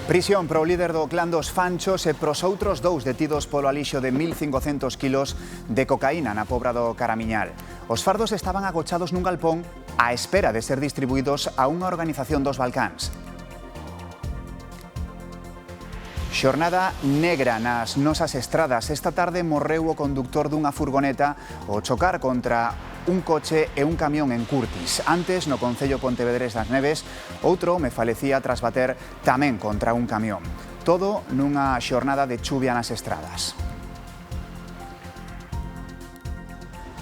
Prisión para o líder do clan dos Fanchos e pros outros dous detidos polo alixo de 1.500 kilos de cocaína na Pobra do Caramiñal. Os fardos estaban agochados nun galpón á espera de ser distribuídos a unha organización dos Balcáns. Xornada negra nas nosas estradas. Esta tarde morreu o conductor dunha furgoneta ao chocar contra un coche e un camión en Curtis. Antes, no concello Pontevedrés das Neves, outro home falecía tras bater tamén contra un camión. Todo nunha xornada de chuvia nas estradas.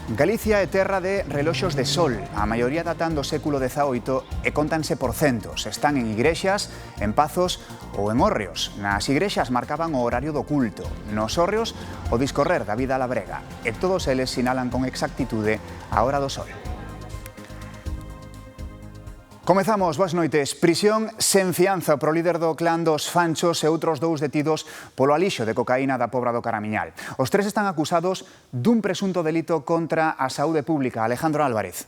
Galicia é terra de reloxos de sol, a maioría datan do século XVIII e cóntanse por centos. Están en igrexas, en pazos ou en hórreos. Nas igrexas marcaban o horario do culto, nos hórreos o discorrer da vida labrega, e todos eles sinalan con exactitude a hora do sol. Comezamos, boas noites. Prisión sen fianza pro líder do clan dos Fanchos e outros dous detidos polo alixo de cocaína da Pobra do Caramiñal. Os tres están acusados dun presunto delito contra a saúde pública. Alejandro Álvarez.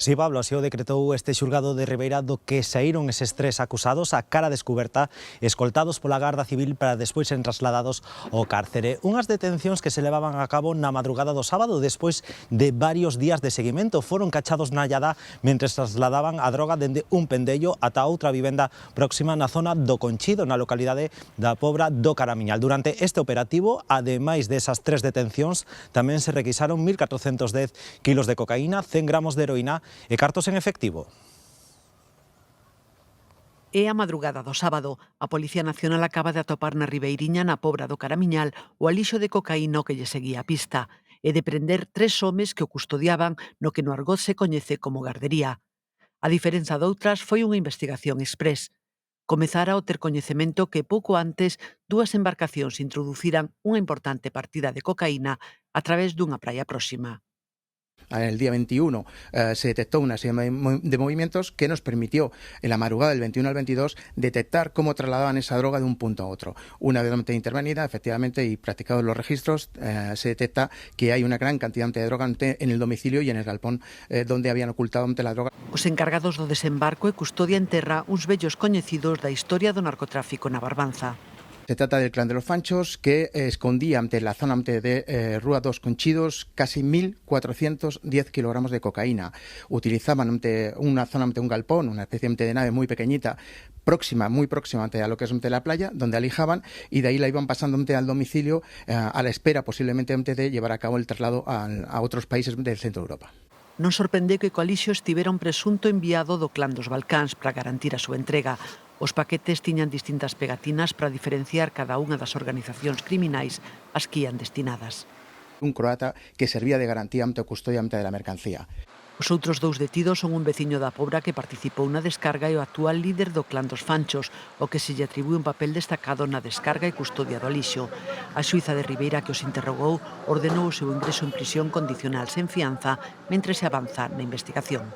Si, Pablo, así o decretou este xulgado de Ribeira do que saíron eses tres acusados a cara descuberta, escoltados pola Garda Civil para despois ser trasladados ao cárcere. Unhas detencións que se levaban a cabo na madrugada do sábado despois de varios días de seguimento. Foron cachados na Allada mentres trasladaban a droga dende un pendello ata outra vivenda próxima na zona do Conchido, na localidade da Pobra do Caramiñal. Durante este operativo, ademais desas tres detencións, tamén se requisaron 1.410 kilos de cocaína, 100 gramos de heroína e cartos en efectivo. É a madrugada do sábado. A Policía Nacional acaba de atopar na Ribeiriña, na Pobra do Caramiñal, o alixo de cocaína que lle seguía a pista e de prender tres homes que o custodiaban no que no argot se coñece como gardería. A diferenza doutras foi unha investigación exprés. Comezara a ter coñecemento que pouco antes dúas embarcacións introduciran unha importante partida de cocaína a través dunha praia próxima. El día 21 se detectó una serie de movimientos que nos permitió en la madrugada del 21 al 22 detectar cómo trasladaban esa droga de un punto a otro. Una vez intervenida, efectivamente, y practicados los registros, se detecta que hay una gran cantidad de droga en el domicilio y en el galpón donde habían ocultado la droga. Os encargados do desembarco e custodia en terra uns vellos coñecidos da historia do narcotráfico na Barbanza. Se trata del clan de los Fanchos que escondía ante la zona de Rúa dos Conchidos casi 1.410 kilogramos de cocaína. Utilizaban una zona ante un galpón, una especie de nave muy pequeñita, muy próxima a lo que es la playa, donde alijaban y de ahí la iban pasando al domicilio a la espera posiblemente de llevar a cabo el traslado a otros países del centro de Europa. Non sorprende que co alixo estivera un presunto enviado do clan dos Balcáns para garantir a súa entrega. Os paquetes tiñan distintas pegatinas para diferenciar cada unha das organizacións criminais ás que ian destinadas. Un croata que servía de garantía ante o custodia de la mercancía. Os outros dous detidos son un veciño da Pobra que participou na descarga e o actual líder do clan dos Fanchos, o que se lle atribúe un papel destacado na descarga e custodia do alixo. A xuíza de Ribeira que os interrogou ordenou o seu ingreso en prisión condicional sen fianza mentre se avanza na investigación.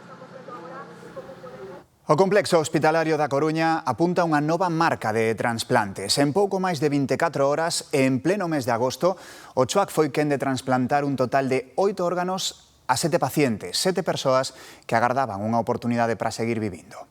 O complexo hospitalario da Coruña apunta unha nova marca de transplantes. En pouco máis de 24 horas, en pleno mes de agosto, o CHOAC foi quen de transplantar un total de 8 órganos a 7 pacientes, 7 persoas que agardaban unha oportunidade para seguir vivindo.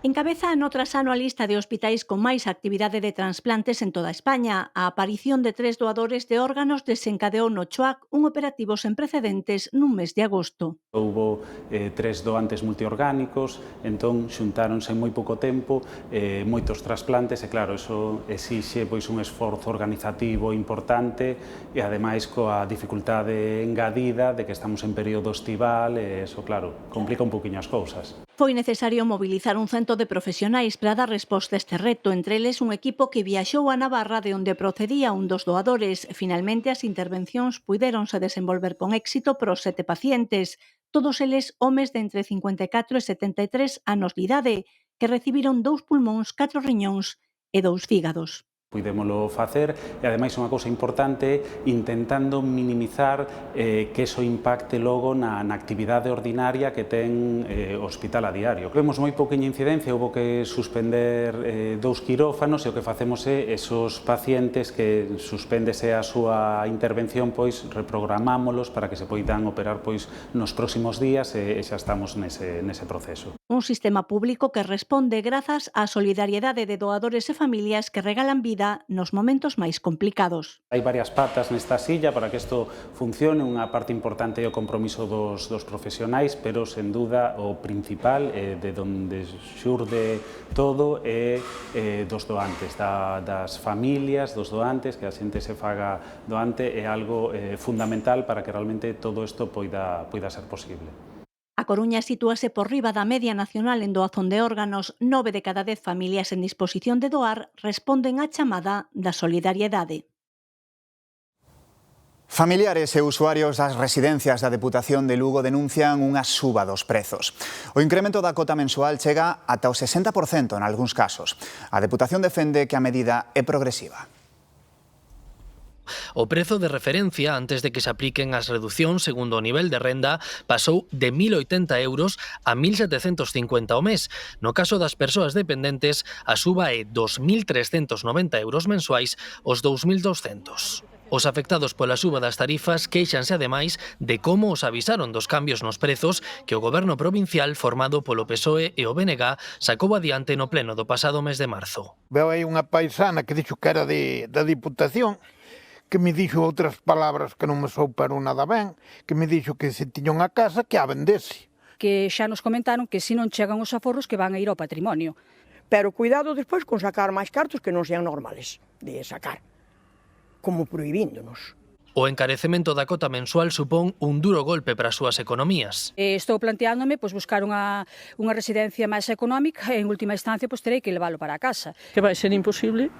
Encabeza a notrasano a lista de hospitais con máis actividade de transplantes en toda España. A aparición de 3 doadores de órganos desencadeou no CHOAC un operativo sen precedentes nun mes de agosto. Houbo 3 doantes multiorgánicos, entón xuntáronse en moi pouco tempo moitos trasplantes e claro, eso exixe un esforzo organizativo importante e ademais coa dificultade engadida de que estamos en período estival e eso, claro, complica un poquinho as cousas. Foi necesario mobilizar un cento de profesionais para dar resposta a este reto, entre eles un equipo que viaxou a Navarra de onde procedía un dos doadores. Finalmente, as intervencións puidéronse desenvolver con éxito pros 7 pacientes, todos eles homes de entre 54 e 73 anos de idade, que recibiron 2 pulmóns, 4 riñóns e 2 fígados. Podémolo facer e ademais unha cousa importante intentando minimizar que eso impacte logo na actividade ordinaria que ten o hospital a diario. Vemos moi pouquinha incidencia, houve que suspender 2 quirófanos e o que facemos é esos pacientes que suspéndese a súa intervención, pois reprogramámolos para que se poidan operar pois nos próximos días e xa estamos nese proceso. Un sistema público que responde grazas á solidariedade de doadores e familias que regalan vida nos momentos máis complicados. Hai varias patas nesta silla para que isto funcione, unha parte importante é o compromiso dos profesionais, pero sen duda o principal de onde xurde todo é dos doantes, das familias, dos doantes, que a xente se faga doante é algo fundamental para que realmente todo isto poida ser posible. A Coruña sitúase por riba da media nacional en doazón de órganos. 9 de cada 10 familias en disposición de doar responden á chamada da solidariedade. Familiares e usuarios das residencias da Deputación de Lugo denuncian unha suba dos prezos. O incremento da cota mensual chega ata o 60% en algúns casos. A Deputación defende que a medida é progresiva. O prezo de referencia antes de que se apliquen as reducións segundo o nivel de renda pasou de 1.080 euros a 1.750 ao mes. No caso das persoas dependentes, a suba é 2.390 euros mensuais aos 2.200. Os afectados pola suba das tarifas queixanse ademais de como os avisaron dos cambios nos prezos que o goberno provincial formado polo PSOE e o BNG sacou adiante no pleno do pasado mes de marzo. Veo aí unha paisana que dixo que era da Diputación, que me dixo outras palabras que non me souperon nada ben, que me dixo que se tiña unha casa que a vendese. Que xa nos comentaron que se non chegan os aforros que van a ir ao patrimonio. Pero cuidado despois con sacar máis cartos que non sean normales de sacar, como prohibíndonos. O encarecemento da cota mensual supón un duro golpe para as súas economías. Estou planteándome buscar unha residencia máis económica e en última instancia terei que leválo para a casa. Que vai ser imposible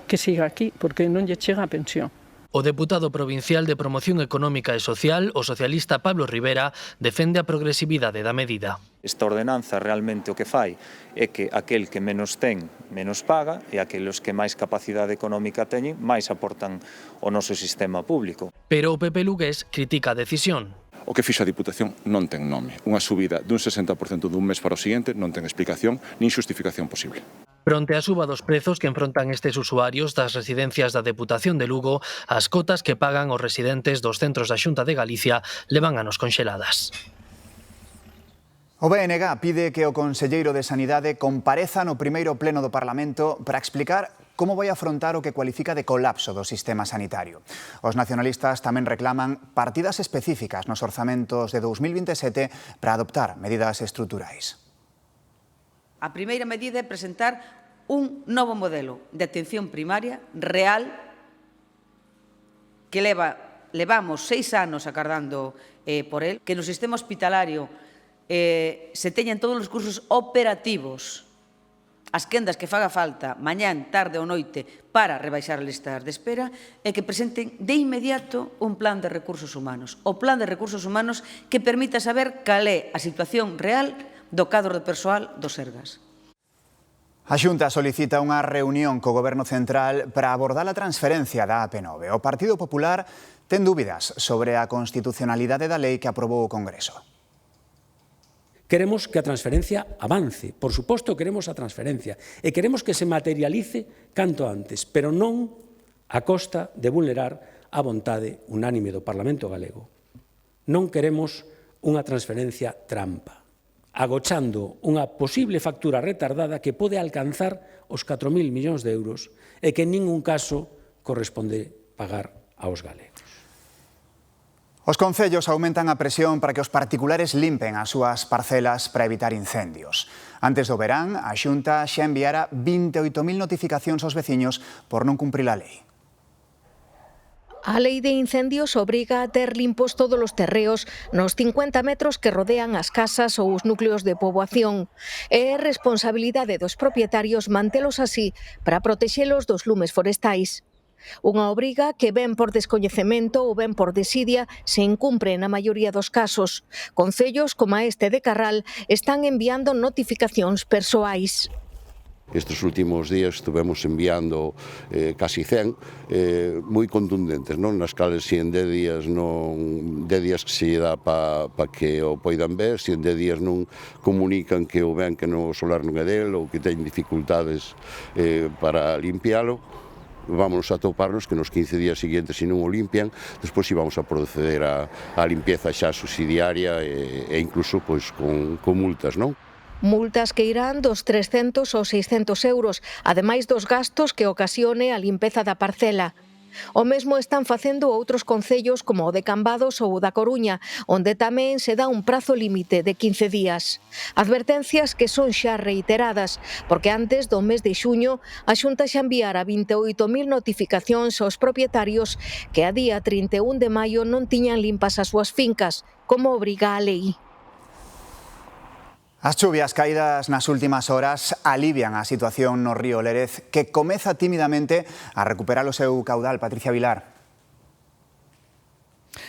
que siga aquí, porque non lle chega a pensión. O deputado provincial de Promoción Económica e Social, o socialista Pablo Rivera, defende a progresividade da medida. Esta ordenanza realmente o que fai é que aquel que menos ten, menos paga, e aqueles que máis capacidade económica teñen, máis aportan ao noso sistema público. Pero o PP lugués critica a decisión. O que fixa a Diputación non ten nome. Unha subida dun 60% dun mes para o seguinte non ten explicación nin xustificación posible. Fronte á suba dos prezos que enfrontan estes usuarios das residencias da Deputación de Lugo, as cotas que pagan os residentes dos centros da Xunta de Galicia levan anos conxeladas. O BNG pide que o conselleiro de Sanidade compareza no primeiro pleno do Parlamento para explicar como vai afrontar o que cualifica de colapso do sistema sanitario. Os nacionalistas tamén reclaman partidas específicas nos orzamentos de 2027 para adoptar medidas estruturais. A primeira medida é presentar un novo modelo de atención primaria real que levamos 6 anos acardando por el, que no sistema hospitalario se teñan todos os cursos operativos, as quendas que faga falta, mañán, tarde ou noite, para rebaixar as listas de espera, e que presenten de inmediato un plan de recursos humanos. O plan de recursos humanos que permita saber cal é a situación real do cadro de persoal do Sergas. A Xunta solicita unha reunión co Goberno Central para abordar a transferencia da AP9. O Partido Popular ten dúbidas sobre a constitucionalidade da lei que aprobou o Congreso. Queremos que a transferencia avance, por suposto queremos a transferencia, e queremos que se materialice canto antes, pero non a costa de vulnerar a vontade unánime do Parlamento galego. Non queremos unha transferencia trampa, agochando unha posible factura retardada que pode alcanzar os 4.000 millóns de euros e que en ningún caso corresponde pagar aos galegos. Os concellos aumentan a presión para que os particulares limpen as súas parcelas para evitar incendios. Antes do verán, a Xunta xa enviara 28.000 notificacións aos veciños por non cumprir a lei. A lei de incendios obriga a ter limpos todos os terreos nos 50 metros que rodean as casas ou os núcleos de poboación. É responsabilidade dos propietarios mantelos así para protexelos dos lumes forestais. Unha obriga que ben por descoñecemento ou ben por desidia se incumpre na maioría dos casos. Concellos como este de Carral están enviando notificacións persoais. Estes últimos días estuvemos enviando casi 100 moi contundentes, non? Nas cales se en 10 días que se lle dá para que o poidan ver, se en 10 días non comunican que o ven que no solar non é del ou que teñen dificultades para limpialo, vámonos a toparnos que nos 15 días seguintes, se non o limpian, despois íbamos a proceder a limpieza xa subsidiaria e incluso pois, con multas, non? Multas que irán dos 300 aos 600 euros, ademais dos gastos que ocasione a limpeza da parcela. O mesmo están facendo outros concellos como o de Cambados ou o da Coruña, onde tamén se dá un prazo límite de 15 días. Advertencias que son xa reiteradas, porque antes do mes de xuño a Xunta xa enviara 28.000 notificacións aos propietarios que a día 31 de maio non tiñan limpas as súas fincas, como obriga a lei. As chuvias caídas nas últimas horas alivian a situación no río Lérez, que comeza tímidamente a recuperar o seu caudal. Patricia Vilar.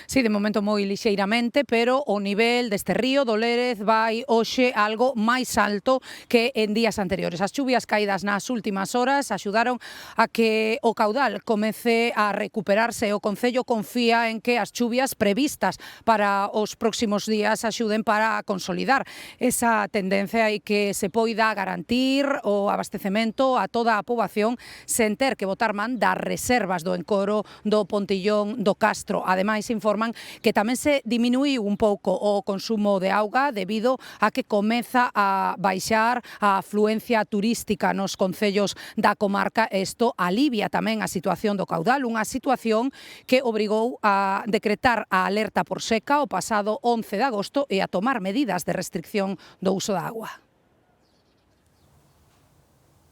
Sí, de momento moi lixeiramente, pero o nivel deste río do Lérez vai hoxe algo máis alto que en días anteriores. As chuvias caídas nas últimas horas axudaron a que o caudal comece a recuperarse. O Concello confía en que as chuvias previstas para os próximos días axuden para consolidar esa tendencia e que se poida garantir o abastecemento a toda a poboación sen ter que botar man das reservas do encoro do Pontillón do Castro. Ademais, informan que tamén se diminuiu un pouco o consumo de auga debido a que comeza a baixar a afluencia turística nos concellos da comarca. Isto alivia tamén a situación do caudal, unha situación que obrigou a decretar a alerta por seca o pasado 11 de agosto e a tomar medidas de restricción do uso da agua.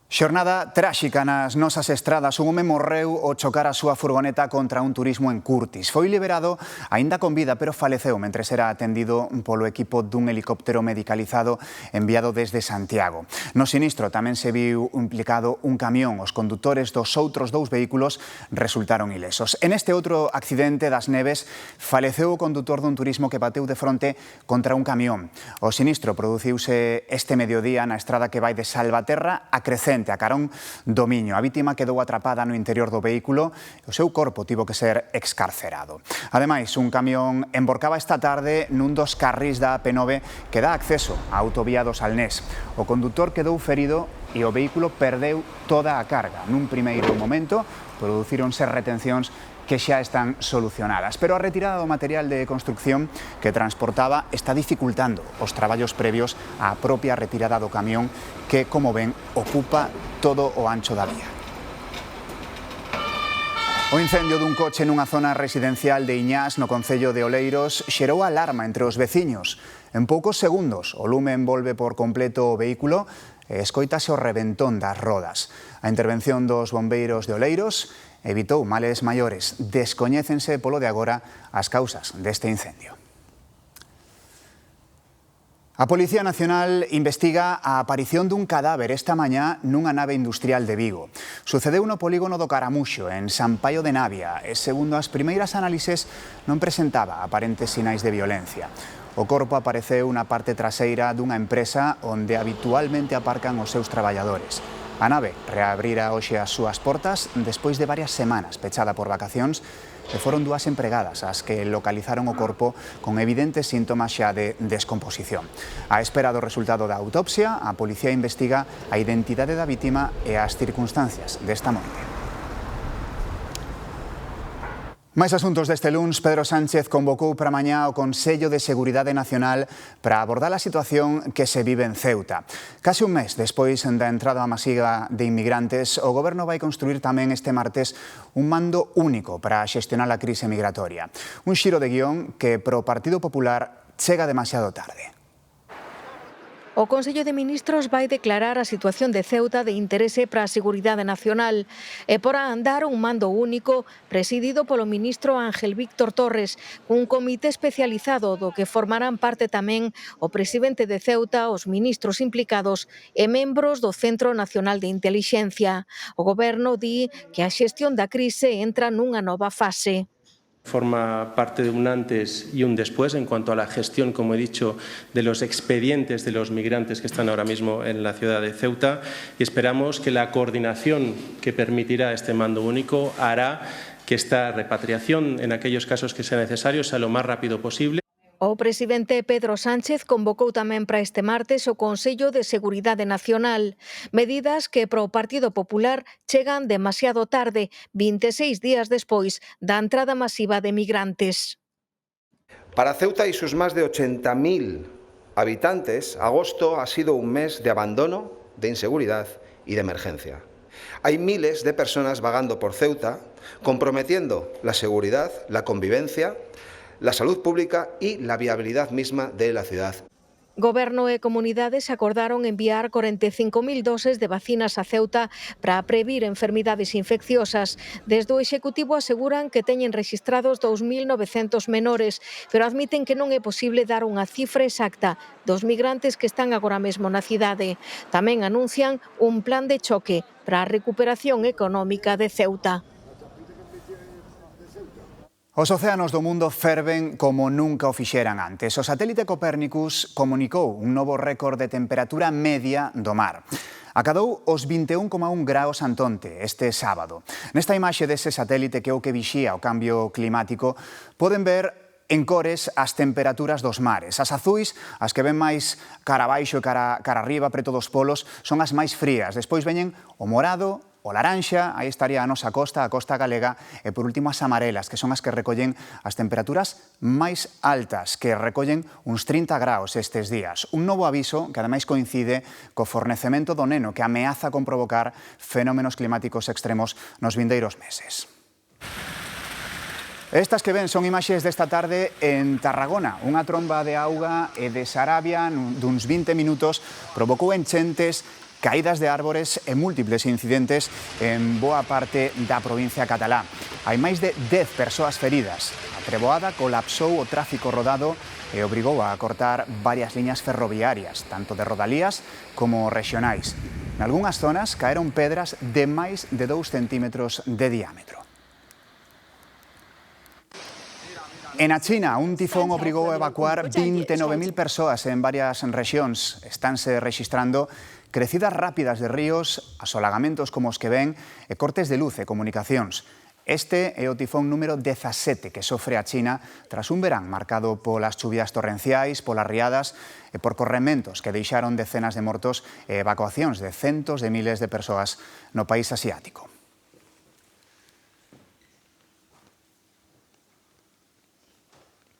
Xornada tráxica nas nosas estradas. Un home morreu ao chocar a súa furgoneta contra un turismo en Curtis. Foi liberado aínda con vida, pero faleceu mentres era atendido polo equipo dun helicóptero medicalizado enviado desde Santiago. No sinistro tamén se viu implicado un camión. Os condutores dos outros dous vehículos resultaron ilesos. En este outro accidente das Neves faleceu o condutor dun turismo que bateu de fronte contra un camión. O sinistro produciuse este mediodía na estrada que vai de Salvaterra a Crecente, a carón do Miño. A vítima quedou atrapada no interior do vehículo e o seu corpo tivo que ser excarcerado. Ademais, un camión emborcaba esta tarde nun dos carrís da AP9 que dá acceso á autovía do Salnés. O condutor quedou ferido e o vehículo perdeu toda a carga. Nun primeiro momento, producíronse retencións que xa están solucionadas. Pero a retirada do material de construcción que transportaba está dificultando os traballos previos á propia retirada do camión que, como ven, ocupa todo o ancho da vía. O incendio dun coche nunha zona residencial de Iñás, no concello de Oleiros, xerou alarma entre os veciños. En poucos segundos, o lume envolve por completo o vehículo e escoítase o reventón das rodas. A intervención dos bombeiros de Oleiros evitou males maiores. Descoñécense polo de agora as causas deste incendio. A Policía Nacional investiga a aparición dun cadáver esta mañá nunha nave industrial de Vigo. Sucedeu no polígono do Caramuxo, en San Paio de Navia, e segundo as primeiras análises non presentaba aparentes sinais de violencia. O corpo apareceu na parte traseira dunha empresa onde habitualmente aparcan os seus traballadores. A nave reabrira hoxe as súas portas despois de varias semanas pechada por vacacións e foron dúas empregadas as que localizaron o corpo con evidentes síntomas xa de descomposición. A espera do resultado da autopsia, a policía investiga a identidade da vítima e as circunstancias desta morte. Máis asuntos deste luns. Pedro Sánchez convocou para mañá o Consello de Seguridade Nacional para abordar a situación que se vive en Ceuta. Case un mes despois da entrada masiva de inmigrantes, o Goberno vai construir tamén este martes un mando único para xestionar a crise migratoria. Un xiro de guión que pro Partido Popular chega demasiado tarde. O Consello de Ministros vai declarar a situación de Ceuta de interese para a seguridade nacional e porá a andar un mando único presidido polo ministro Ángel Víctor Torres, un comité especializado do que formarán parte tamén o presidente de Ceuta, os ministros implicados e membros do Centro Nacional de Intelixencia. O Goberno di que a xestión da crise entra nunha nova fase. Forma parte de un antes y un después en cuanto a la gestión, como he dicho, de los expedientes de los migrantes que están ahora mismo en la ciudad de Ceuta, y esperamos que la coordinación que permitirá este mando único hará que esta repatriación, en aquellos casos que sea necesario, sea lo más rápido posible. O presidente Pedro Sánchez convocou tamén para este martes o Consello de Seguridade Nacional. Medidas que para o Partido Popular chegan demasiado tarde, 26 días despois da entrada masiva de migrantes. Para Ceuta y sus más de 80.000 habitantes, agosto ha sido un mes de abandono, de inseguridad y de emergencia. Hay miles de personas vagando por Ceuta, comprometiendo la seguridad, la convivencia, la salud pública y la viabilidad misma de la ciudad. Goberno e comunidades acordaron enviar 45.000 doses de vacinas a Ceuta para previr enfermidades infecciosas. Desde o Executivo aseguran que teñen rexistrados 2.900 menores, pero admiten que non é posible dar unha cifra exacta dos migrantes que están agora mesmo na cidade. Tamén anuncian un plan de choque para a recuperación económica de Ceuta. Os océanos do mundo ferven como nunca o fixeran antes. O satélite Copérnicus comunicou un novo récord de temperatura media do mar. Acadou os 21,1 graus Antonte este sábado. Nesta imaxe dese satélite que é o que vixía o cambio climático, poden ver en cores as temperaturas dos mares. As azuis, as que ven máis cara abaixo e cara arriba, preto dos polos, son as máis frías. Despois veñen o morado, o laranxa, aí estaría a nosa costa, a costa galega, e por último as amarelas, que son as que recollen as temperaturas máis altas, que recollen uns 30 graus estes días. Un novo aviso que ademais coincide co fornecemento do Neno, que ameaza con provocar fenómenos climáticos extremos nos vindeiros meses. Estas que ven son imaxes desta tarde en Tarragona. Unha tromba de auga e de Sarabia duns 20 minutos provocou enchentes, caídas de árbores e múltiples incidentes en boa parte da provincia catalá. Hai máis de 10 persoas feridas. A treboada colapsou o tráfico rodado e obrigou a cortar varias liñas ferroviarias, tanto de rodalías como regionais. Nalgúnas zonas caeron pedras de máis de 2 centímetros de diámetro. En a China, un tifón obrigou a evacuar 29.000 persoas en varias rexións. Estánse rexistrando crecidas rápidas de ríos, asolagamentos como os que ven e cortes de luz e comunicacións. Este é o tifón número 17 que sofre a China tras un verán marcado polas chuvias torrenciais, polas riadas e por corrementos que deixaron decenas de mortos e evacuacións de centos de miles de persoas no país asiático.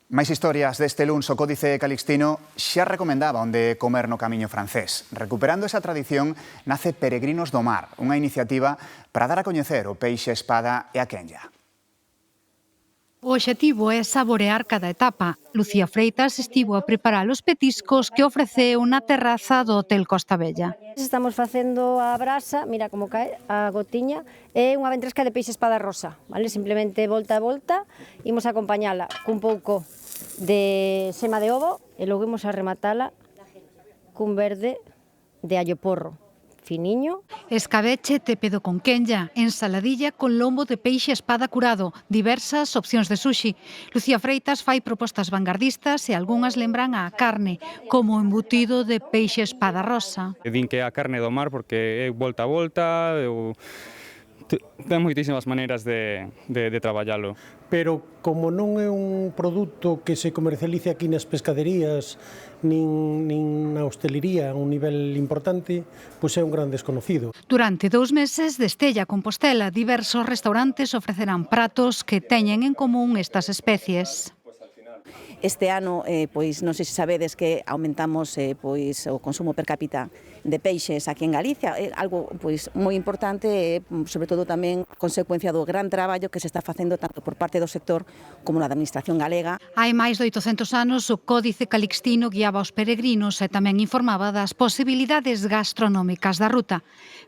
Máis historias deste luns. O Códice Calixtino xa recomendaba onde comer no camiño francés. Recuperando esa tradición, nace Peregrinos do Mar, unha iniciativa para dar a coñecer o peixe espada e a quenlla. O obxectivo é saborear cada etapa. Lucía Freitas estivo a preparar os petiscos que ofreceu na terraza do Hotel Costa Bella. Estamos facendo a brasa, mira como cae a gotiña, é unha ventresca de peixe espada rosa, vale? Simplemente volta a volta, imos acompañala cun pouco de sema de ovo e logo imos a rematala cun verde de allo porro. Finiño. Escabeche, tepedo con quenlla, ensaladilla con lombo de peixe espada curado, diversas opcións de sushi. Lucía Freitas fai propostas vanguardistas e algunhas lembran a carne, como o embutido de peixe espada rosa. Din que é a carne do mar porque é volta a volta, ten moitísimas maneiras de traballalo. Pero como non é un produto que se comercialice aquí nas pescaderías nin na hostelería a un nivel importante, pois é un gran desconocido. Durante 2 meses de Estella a Compostela, diversos restaurantes ofrecerán pratos que teñen en común estas especies. Este ano, pois non sei se sabedes que aumentamos pois o consumo per cápita de peixes aquí en Galicia, é algo pois moi importante, sobre todo tamén consecuencia do gran traballo que se está facendo tanto por parte do sector como da administración galega. Hai máis de 800 anos o Códice Calixtino guiaba os peregrinos e tamén informaba das posibilidades gastronómicas da ruta.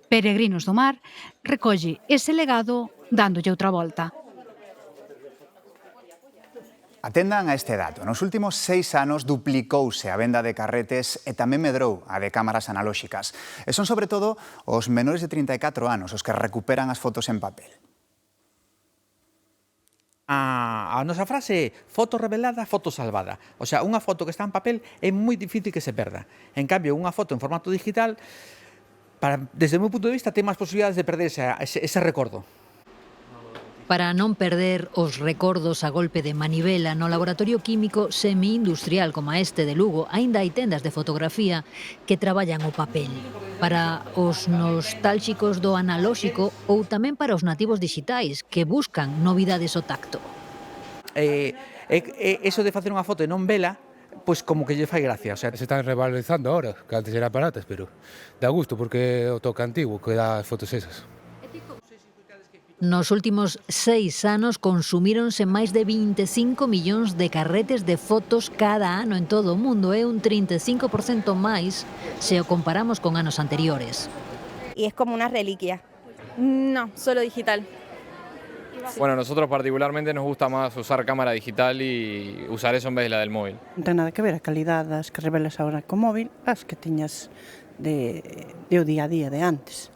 Peregrinos do Mar recolle ese legado dándolle outra volta. Atendan a este dato. Nos últimos 6 anos duplicouse a venda de carretes e tamén medrou a de cámaras analóxicas. E son sobre todo os menores de 34 anos os que recuperan as fotos en papel. A nosa frase é foto revelada, foto salvada. O sea, unha foto que está en papel é moi difícil que se perda. En cambio, unha foto en formato digital, desde o meu punto de vista, ten máis posibilidades de perder ese recordo. Para non perder os recordos a golpe de manivela no laboratorio químico semi-industrial como este de Lugo, aínda hai tendas de fotografía que traballan o papel. Para os nostálxicos do analóxico ou tamén para os nativos digitais que buscan novidades ao tacto. Eso de facer unha foto e non vela, pois como que lle fai gracia. O sea, se están revalorizando ahora, que antes eran baratas, pero dá gusto porque é o toque antigo que dá as fotos esas. Nos últimos 6 anos consumíronse máis de 25 millóns de carretes de fotos cada ano en todo o mundo. É un 35% máis se o comparamos con anos anteriores. Y es como una reliquia. No, solo digital. Bueno, a nosotros particularmente nos gusta más usar cámara digital y usar eso en vez de la del móvil. Non ten nada que ver a calidad das que revelas agora co móvil as que tiñas de o día a día de antes.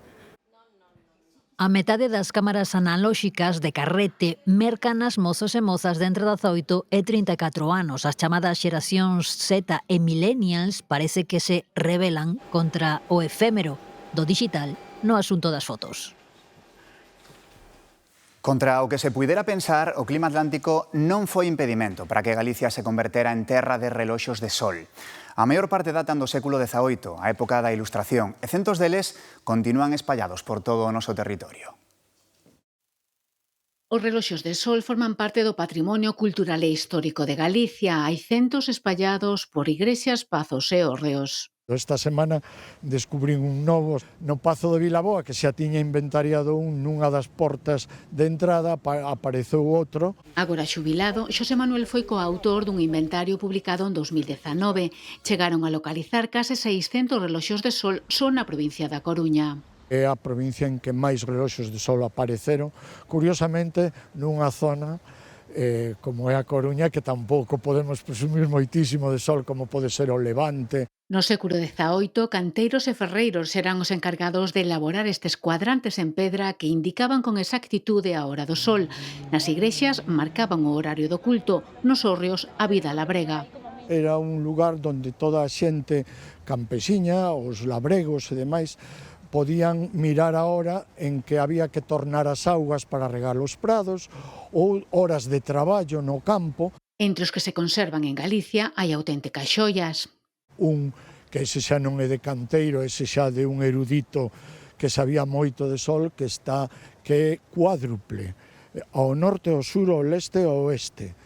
A metade das cámaras analóxicas de carrete mercan as mozos e mozas de entre 18 e 34 anos. As chamadas xeracións Z e Millennials parece que se rebelan contra o efémero do digital no asunto das fotos. Contra o que se puidera pensar, o clima atlántico non foi impedimento para que Galicia se convertera en terra de reloxos de sol. A maior parte datan do século XVIII, a época da Ilustración, e centos deles continúan espallados por todo o noso territorio. Os reloxos de sol forman parte do patrimonio cultural e histórico de Galicia. Hai centos espallados por igrexas, pazos e hórreos. Esta semana descubrín un novo no Pazo de Vilaboa que xa tiña inventariado nunha das portas de entrada, apareceu outro. Agora xubilado, Xosé Manuel foi coautor dun inventario publicado en 2019. Chegaron a localizar case 600 reloxos de sol só na provincia da Coruña. É a provincia en que máis reloxos de sol apareceron, curiosamente nunha zona como é a Coruña, que tampouco podemos presumir moitísimo de sol como pode ser o Levante. No século XVIII, canteiros e ferreiros eran os encargados de elaborar estes cuadrantes en pedra que indicaban con exactitude a hora do sol. Nas igrexas marcaban o horario do culto, nos hórreos a vida labrega. Era un lugar onde toda a xente campesiña, os labregos e demais, podían mirar a hora en que había que tornar as augas para regar os prados ou horas de traballo no campo. Entre os que se conservan en Galicia hai auténticas xoias. Un que ese xa non é de canteiro, ese xa de un erudito que sabía moito de sol, que é cuádruple, ao norte, ao sur, ao leste e ao oeste,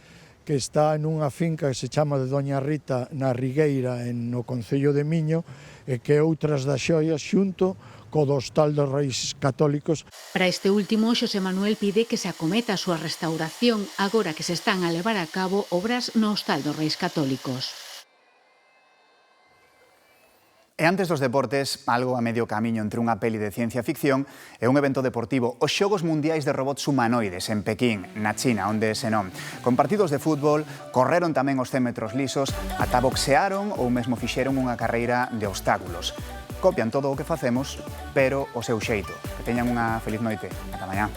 que está nunha finca que se chama de Doña Rita na Rigueira, no concello de Miño, e que é outras das xoias xunto co do Hostal dos Reis Católicos. Para este último, Xosé Manuel pide que se acometa a súa restauración agora que se están a levar a cabo obras no Hostal dos Reis Católicos. E antes dos deportes, algo a medio camiño entre unha peli de ciencia ficción e un evento deportivo, os Xogos Mundiais de Robots Humanoides en Pequín, na China, onde se non. Con partidos de fútbol, correron tamén os 100 metros lisos, ata boxearon ou mesmo fixeron unha carreira de obstáculos. Copian todo o que facemos, pero o seu xeito. Que teñan unha feliz noite. Ata mañá.